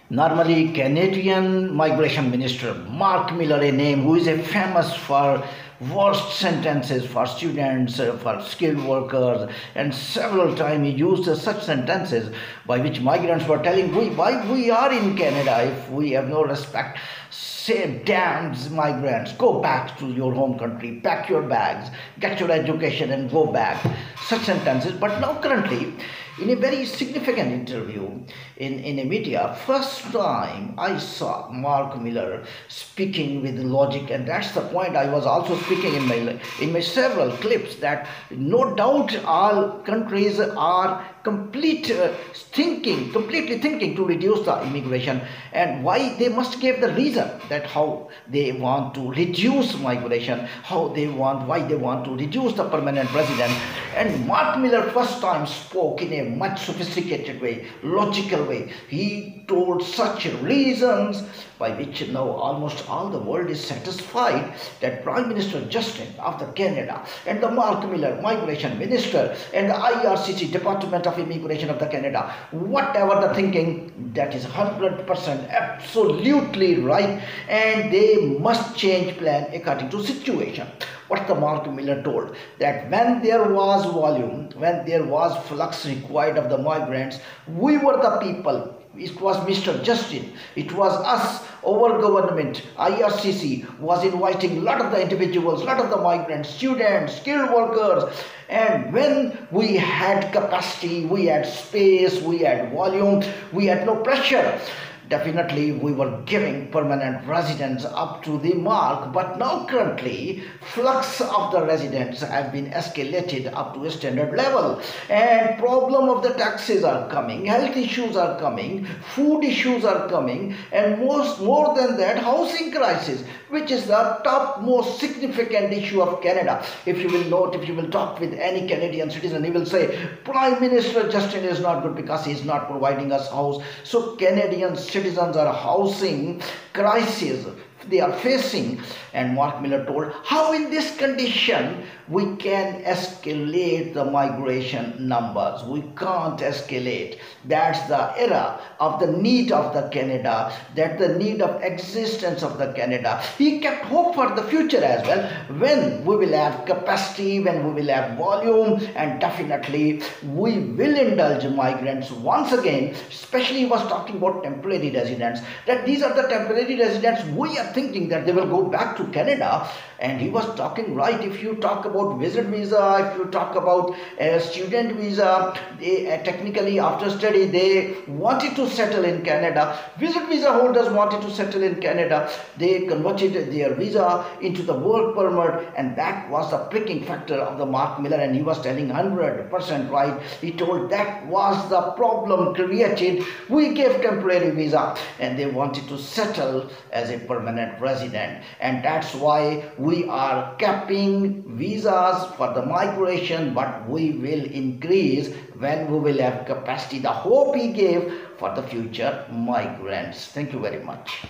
Normally, Canadian Migration Minister Mark Miller, a name who is a famous for worst sentences for students, for skilled workers, and several times he used such sentences by which migrants were telling why we are in Canada if we have no respect. Say, damn migrants, go back to your home country, pack your bags, get your education, and go back. Such sentences. But now, currently, in a very significant interview in a media, first time I saw Mark Miller speaking with logic, and that's the point I was also speaking in my several clips, that no doubt all countries are completely thinking to reduce the immigration, and why they must give the reason that how they want to reduce migration, why they want to reduce the permanent resident. And Mark Miller first time spoke in a much sophisticated way, logical way. He told such reasons by which now almost all the world is satisfied that Prime Minister Justin of the Canada and the Mark Miller Migration Minister and the IRCC Department of Immigration of the Canada, whatever the thinking, that is 100% absolutely right, and they must change plan according to situation. What the Mark Miller told, that when there was volume, when there was flux required of the migrants, we were the people. It was Mr. Justin, it was us, our government, IRCC was inviting a lot of the individuals, a lot of the migrants, students, skilled workers, and when we had capacity, we had space, we had volume, we had no pressure, definitely we were giving permanent residents up to the mark. But now currently flux of the residents have been escalated up to a standard level, and problem of the taxes are coming, health issues are coming, food issues are coming, and more than that, housing crisis, which is the top most significant issue of Canada. If you will note, if you will talk with any Canadian citizen, he will say Prime Minister Justin is not good because he is not providing us house. So Canadian citizens are housing crisis they are facing. And Mark Miller told how in this condition we can escalate the migration numbers. We can't escalate. That's the era of the need of the Canada, that the need of existence of the Canada. He kept hope for the future as well, when we will have capacity, when we will have volume, and definitely we will indulge migrants once again. Especially he was talking about temporary residents, that these are the temporary residents we are thinking that they will go back to Canada. And he was talking right. If you talk about visit visa, if you talk about student visa, technically after study they wanted to settle in Canada. Visit visa holders wanted to settle in Canada. They converted their visa into the work permit, and that was the pricking factor of the Mark Miller, and he was telling 100% right. He told that was the problem created. We gave temporary visa and they wanted to settle as a permanent resident, and that's why we are capping visas for the migration, but we will increase when we will have capacity. The hope he gave for the future migrants. Thank you very much.